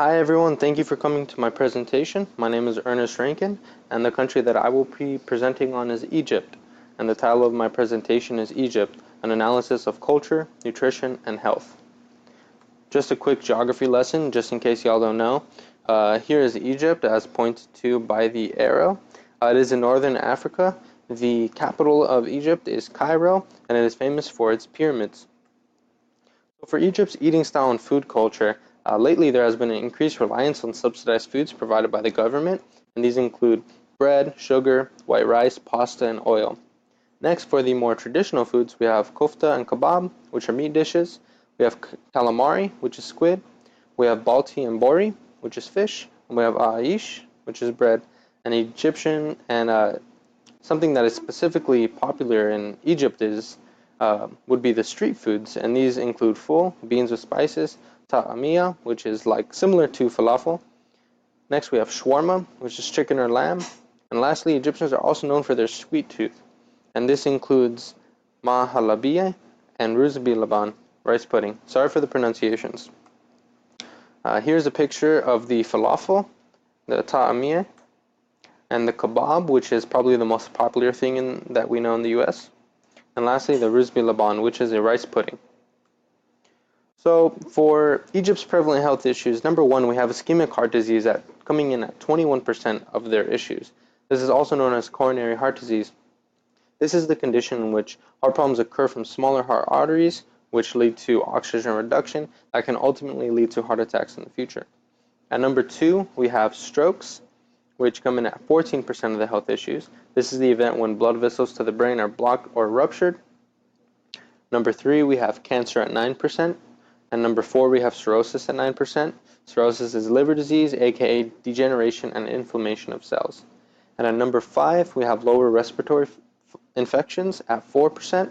Hi everyone, thank you for coming to my presentation. My name is Ernest Rankin, and the country that I will be presenting on is Egypt. And the title of my presentation is Egypt, an analysis of culture, nutrition, and health. Just a quick geography lesson, just in case y'all don't know. Here is Egypt, as pointed to by the arrow. It is in northern Africa. The capital of Egypt is Cairo, and it is famous for its pyramids. So for Egypt's eating style and food culture, lately there has been an increased reliance on subsidized foods provided by the government, and these include bread, sugar, white rice, pasta, and oil. Next, for the more traditional foods, we have kofta and kebab, which are meat dishes. We have calamari, which is squid. We have balti and bori, which is fish. And we have aish, which is bread. And Egyptian and something that is specifically popular in Egypt would be the street foods, and these include ful, beans with spices, ta'amiyah, which is like similar to falafel. Next, we have shawarma, which is chicken or lamb. And lastly, Egyptians are also known for their sweet tooth, and this includes ma halabiya and ruzbi laban, rice pudding. Sorry for the pronunciations. Here's a picture of the falafel, the ta'amiyah, and the kebab, which is probably the most popular thing that we know in the US. And lastly, the ruzbi laban, which is a rice pudding. So for Egypt's prevalent health issues, number one, we have ischemic heart disease coming in at 21% of their issues. This is also known as coronary heart disease. This is the condition in which heart problems occur from smaller heart arteries, which lead to oxygen reduction that can ultimately lead to heart attacks in the future. At number two, we have strokes, which come in at 14% of the health issues. This is the event when blood vessels to the brain are blocked or ruptured. Number three, we have cancer at 9%. And number four, we have cirrhosis at 9%. Cirrhosis is liver disease, aka degeneration and inflammation of cells. And at number five, we have lower respiratory infections at 4%.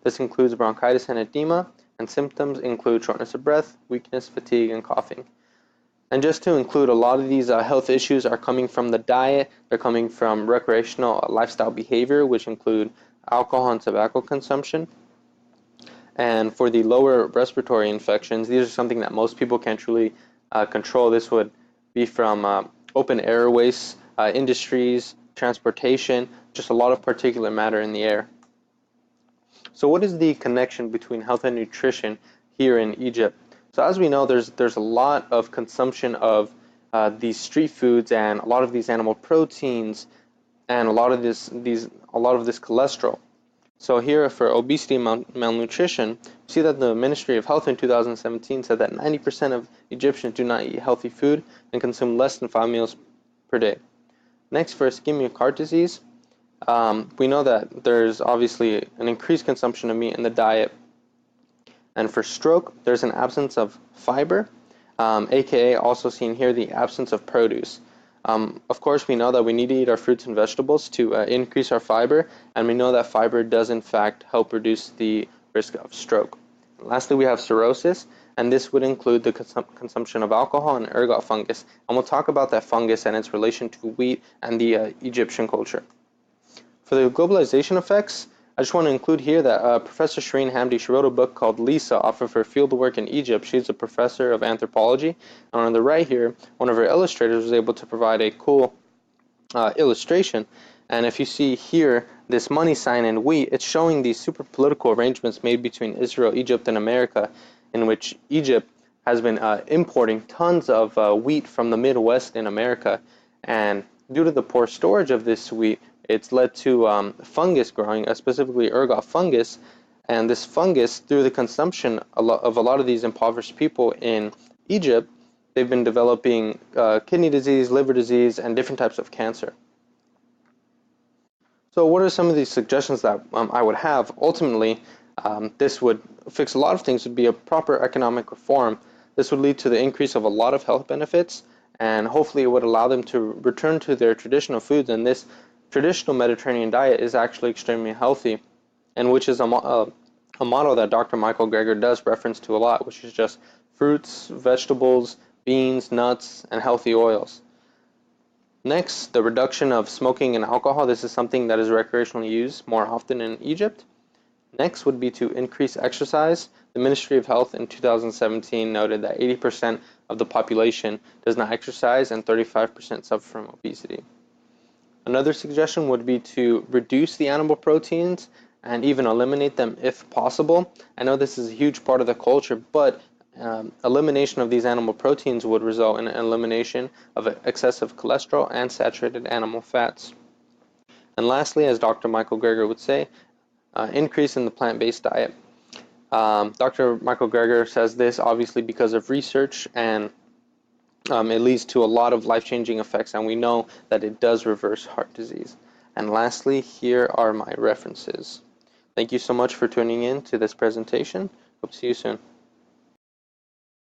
This includes bronchitis and edema, and symptoms include shortness of breath, weakness, fatigue, and coughing. And just to include, a lot of these health issues are coming from the diet, they're coming from recreational lifestyle behavior, which include alcohol and tobacco consumption. And for the lower respiratory infections, these are something that most people can't truly control. This would be from open airways, industries, transportation, just a lot of particulate matter in the air. So what is the connection between health and nutrition here in Egypt? So as we know, there's a lot of consumption of these street foods and a lot of these animal proteins and a lot of this cholesterol. So here for obesity and malnutrition, you see that the Ministry of Health in 2017 said that 90% of Egyptians do not eat healthy food and consume less than 5 meals per day. Next, for ischemic heart disease, we know that there's obviously an increased consumption of meat in the diet. And for stroke, there's an absence of fiber, aka also seen here the absence of produce. Of course, we know that we need to eat our fruits and vegetables to increase our fiber, and we know that fiber does in fact help reduce the risk of stroke. And lastly, we have cirrhosis, and this would include the consumption of alcohol and ergot fungus, and we'll talk about that fungus and its relation to wheat and the Egyptian culture. For the globalization effects, I just want to include here that Professor Shireen Hamdi, she wrote a book called Lisa off of her fieldwork in Egypt. She's a professor of anthropology. And on the right here, one of her illustrators was able to provide a cool illustration. And if you see here, this money sign in wheat, it's showing these super political arrangements made between Israel, Egypt, and America, in which Egypt has been importing tons of wheat from the Midwest in America. And due to the poor storage of this wheat, it's led to fungus growing, specifically ergot fungus, and this fungus, through the consumption of a lot of these impoverished people in Egypt, they've been developing kidney disease, liver disease, and different types of cancer. So what are some of these suggestions that I would have? Ultimately, this would fix a lot of things, would be a proper economic reform. This would lead to the increase of a lot of health benefits, and hopefully it would allow them to return to their traditional foods, and this traditional Mediterranean diet is actually extremely healthy, and which is a model that Dr. Michael Greger does reference to a lot, which is just fruits, vegetables, beans, nuts, and healthy oils. Next, the reduction of smoking and alcohol. This is something that is recreationally used more often in Egypt. Next would be to increase exercise. The Ministry of Health in 2017 noted that 80% of the population does not exercise and 35% suffer from obesity. Another suggestion would be to reduce the animal proteins and even eliminate them if possible. I know this is a huge part of the culture, but elimination of these animal proteins would result in an elimination of excessive cholesterol and saturated animal fats. And lastly, as Dr. Michael Greger would say, increase in the plant-based diet. Dr. Michael Greger says this obviously because of research, and it leads to a lot of life-changing effects, and we know that it does reverse heart disease. And lastly, here are my references. Thank you so much for tuning in to this presentation. Hope to see you soon.